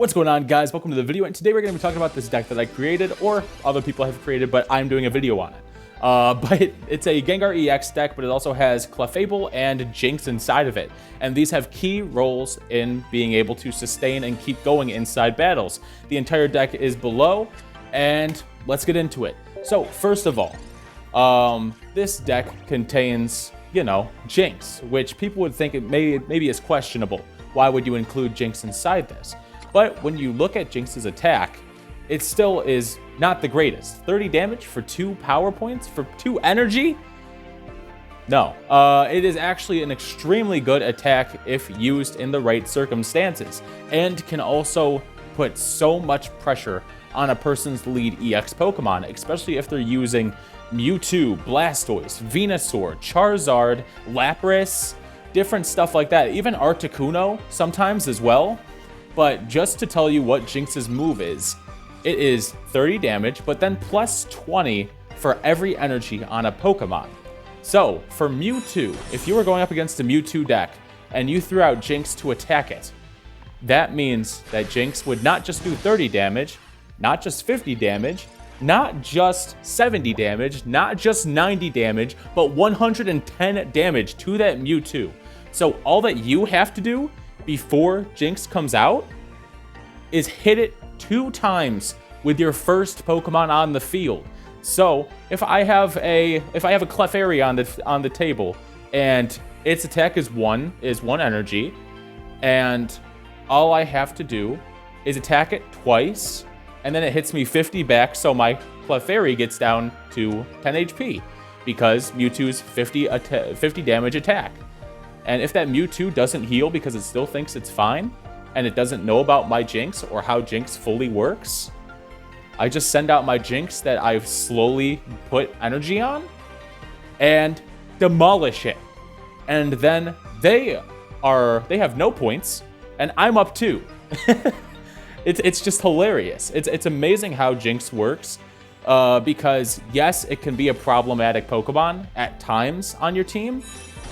What's going on, guys? Welcome to the video, and today we're going to be talking about this deck that I created, or other people have created, but I'm doing a video on it. But it's a Gengar EX deck, but it also has Clefable and Jinx inside of it, and these have key roles in being able to sustain and keep going inside battles. The entire deck is below, and let's get into it. So, first of all, this deck contains, Jinx, which people would think it maybe is questionable. Why would you include Jinx inside this? But when you look at Jinx's attack, it still is not the greatest. 30 damage for 2 power points, for 2 energy? No. It is actually an extremely good attack if used in the right circumstances, and can also put so much pressure on a person's lead EX Pokemon, especially if they're using Mewtwo, Blastoise, Venusaur, Charizard, Lapras, different stuff like that. Even Articuno sometimes as well. But just to tell you what Jinx's move is, it is 30 damage, but then plus 20 for every energy on a Pokemon. So, for Mewtwo, if you were going up against a Mewtwo deck, and you threw out Jinx to attack it, that means that Jinx would not just do 30 damage, not just 50 damage, not just 70 damage, not just 90 damage, but 110 damage to that Mewtwo. So all that you have to do before Jinx comes out is hit it 2 times with your first Pokemon on the field. So if I have a Clefairy on the table and its attack is one energy, and all I have to do is attack it twice, and then it hits me 50 back, so my Clefairy gets down to 10 HP because Mewtwo's 50 damage attack. And if that Mewtwo doesn't heal because it still thinks it's fine, and it doesn't know about my Jinx or how Jinx fully works, I just send out my Jinx that I've slowly put energy on and demolish it. And then they have no points, and I'm up 2. It's just hilarious. It's amazing how Jinx works, because yes, it can be a problematic Pokemon at times on your team,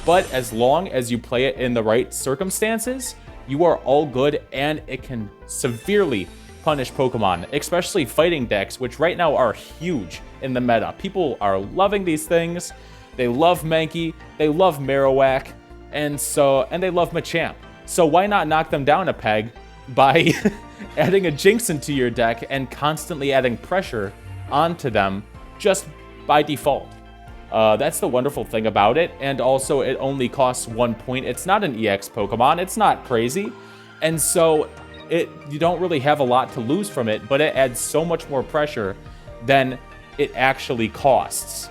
but as long as you play it in the right circumstances, you are all good, and it can severely punish Pokemon, especially fighting decks, which right now are huge in the meta. People are loving these things. They love Mankey, they love Marowak, and they love Machamp. So why not knock them down a peg by adding a Jinx into your deck and constantly adding pressure onto them just by default? That's the wonderful thing about it, and also it only costs 1 point. It's not an EX Pokemon, it's not crazy, and so you don't really have a lot to lose from it, but it adds so much more pressure than it actually costs,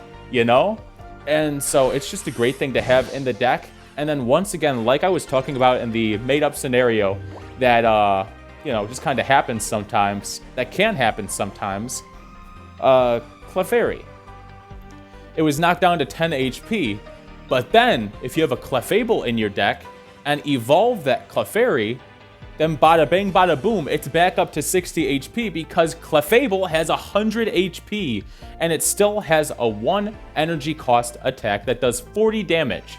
And so it's just a great thing to have in the deck. And then once again, like I was talking about in the made-up scenario that, just kind of happens sometimes, that can happen sometimes, Clefairy. It was knocked down to 10 HP, but then if you have a Clefable in your deck and evolve that Clefairy, then bada bang bada boom, it's back up to 60 HP because Clefable has 100 HP and it still has a 1 energy cost attack that does 40 damage.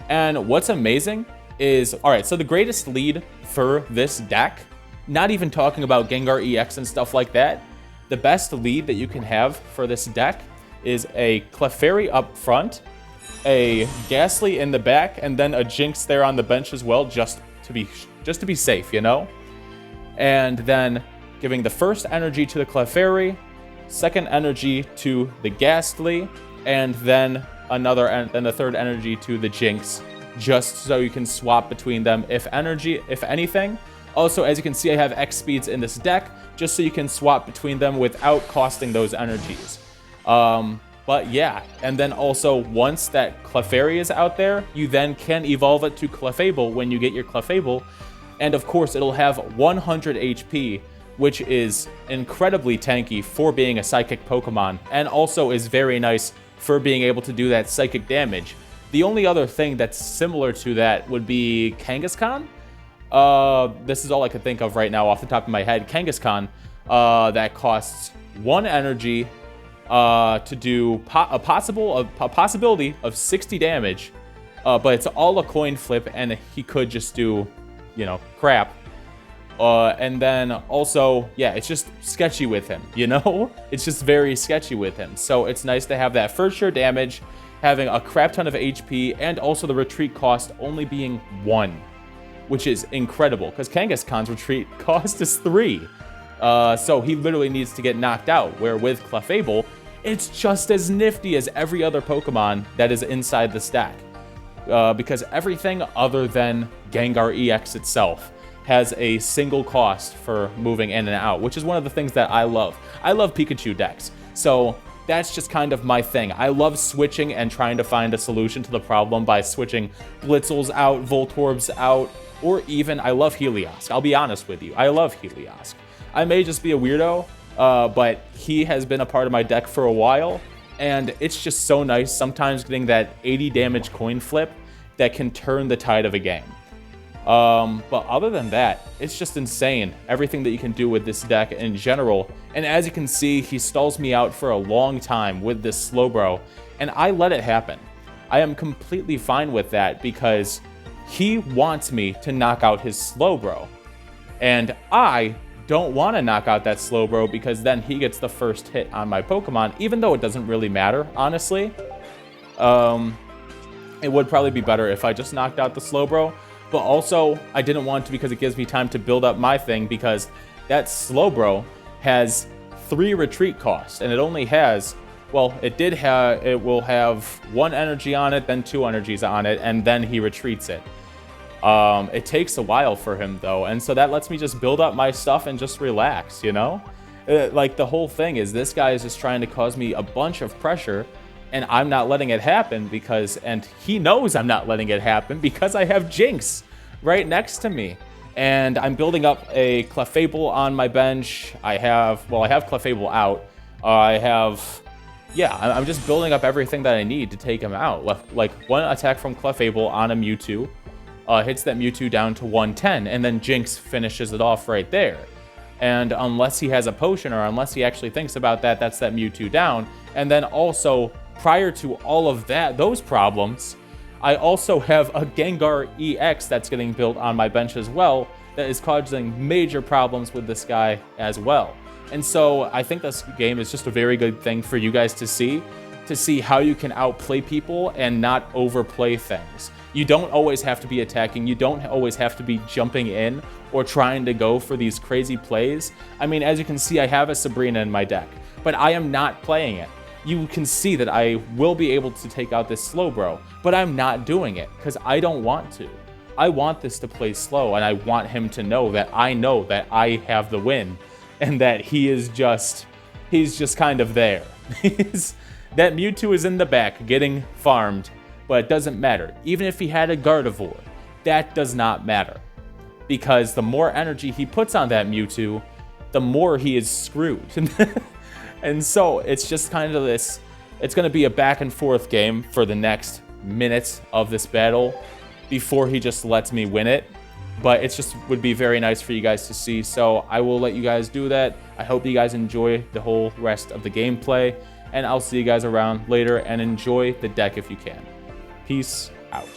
And what's amazing is, alright, so the greatest lead for this deck, not even talking about Gengar EX and stuff like that, the best lead that you can have for this deck is a Clefairy up front, a Ghastly in the back, and then a Jinx there on the bench as well, just to be safe, And then giving the first energy to the Clefairy, second energy to the Ghastly, and then the third energy to the Jinx, just so you can swap between them if anything. Also, as you can see, I have X speeds in this deck, just so you can swap between them without costing those energies. But yeah, and then also once that Clefairy is out there, you then can evolve it to Clefable when you get your Clefable, and of course it'll have 100 HP, which is incredibly tanky for being a psychic Pokemon, and also is very nice for being able to do that psychic damage. The only other thing that's similar to that would be Kangaskhan. This is all I can think of right now off the top of my head. Kangaskhan, that costs 1 energy, to do a possibility of 60 damage, but it's all a coin flip, and he could just do, crap. And then also, yeah, it's just sketchy with him, you know? It's just very sketchy with him. So it's nice to have that for sure damage, having a crap ton of HP, and also the retreat cost only being 1, which is incredible, because Kangaskhan's retreat cost is 3. So he literally needs to get knocked out, where with Clefable, it's just as nifty as every other Pokemon that is inside the stack. Because everything other than Gengar EX itself has a single cost for moving in and out, which is one of the things that I love. I love Pikachu decks, so that's just kind of my thing. I love switching and trying to find a solution to the problem by switching Blitzels out, Voltorbs out, or even I love Helios. I'll be honest with you, I love Helios. I may just be a weirdo, but he has been a part of my deck for a while, and it's just so nice sometimes getting that 80 damage coin flip that can turn the tide of a game. But other than that, it's just insane, everything that you can do with this deck in general. And as you can see, he stalls me out for a long time with this Slowbro, and I let it happen. I am completely fine with that because he wants me to knock out his Slowbro. And I don't want to knock out that Slowbro because then he gets the first hit on my Pokemon, even though it doesn't really matter, honestly. It would probably be better if I just knocked out the Slowbro. But also, I didn't want to because it gives me time to build up my thing, because that Slowbro has 3 retreat costs, and it only has, well, it will have 1 energy on it, then 2 energies on it, and then he retreats it. It takes a while for him, though, and so that lets me just build up my stuff and just relax, you know? Like, the whole thing is this guy is just trying to cause me a bunch of pressure, and I'm not letting it happen and he knows I'm not letting it happen because I have Jinx right next to me. And I'm building up a Clefable on my bench. I have Clefable out. I'm just building up everything that I need to take him out. Like 1 attack from Clefable on a Mewtwo, hits that Mewtwo down to 110, and then Jinx finishes it off right there. And unless he has a potion, or unless he actually thinks about that, that's that Mewtwo down. And then also, prior to all of those problems, I also have a Gengar EX that's getting built on my bench as well that is causing major problems with this guy as well. And so I think this game is just a very good thing for you guys to see how you can outplay people and not overplay things. You don't always have to be attacking. You don't always have to be jumping in or trying to go for these crazy plays. I mean, as you can see, I have a Sabrina in my deck, but I am not playing it. You can see that I will be able to take out this Slowbro, but I'm not doing it because I don't want to. I want this to play slow, and I want him to know that I have the win, and that he's just kind of there. That Mewtwo is in the back getting farmed, but it doesn't matter. Even if he had a Gardevoir, that does not matter, because the more energy he puts on that Mewtwo, the more he is screwed. And so it's just kind of this, it's going to be a back and forth game for the next minutes of this battle before he just lets me win it. But it's just would be very nice for you guys to see. So I will let you guys do that. I hope you guys enjoy the whole rest of the gameplay, and I'll see you guys around later, and enjoy the deck if you can. Peace out.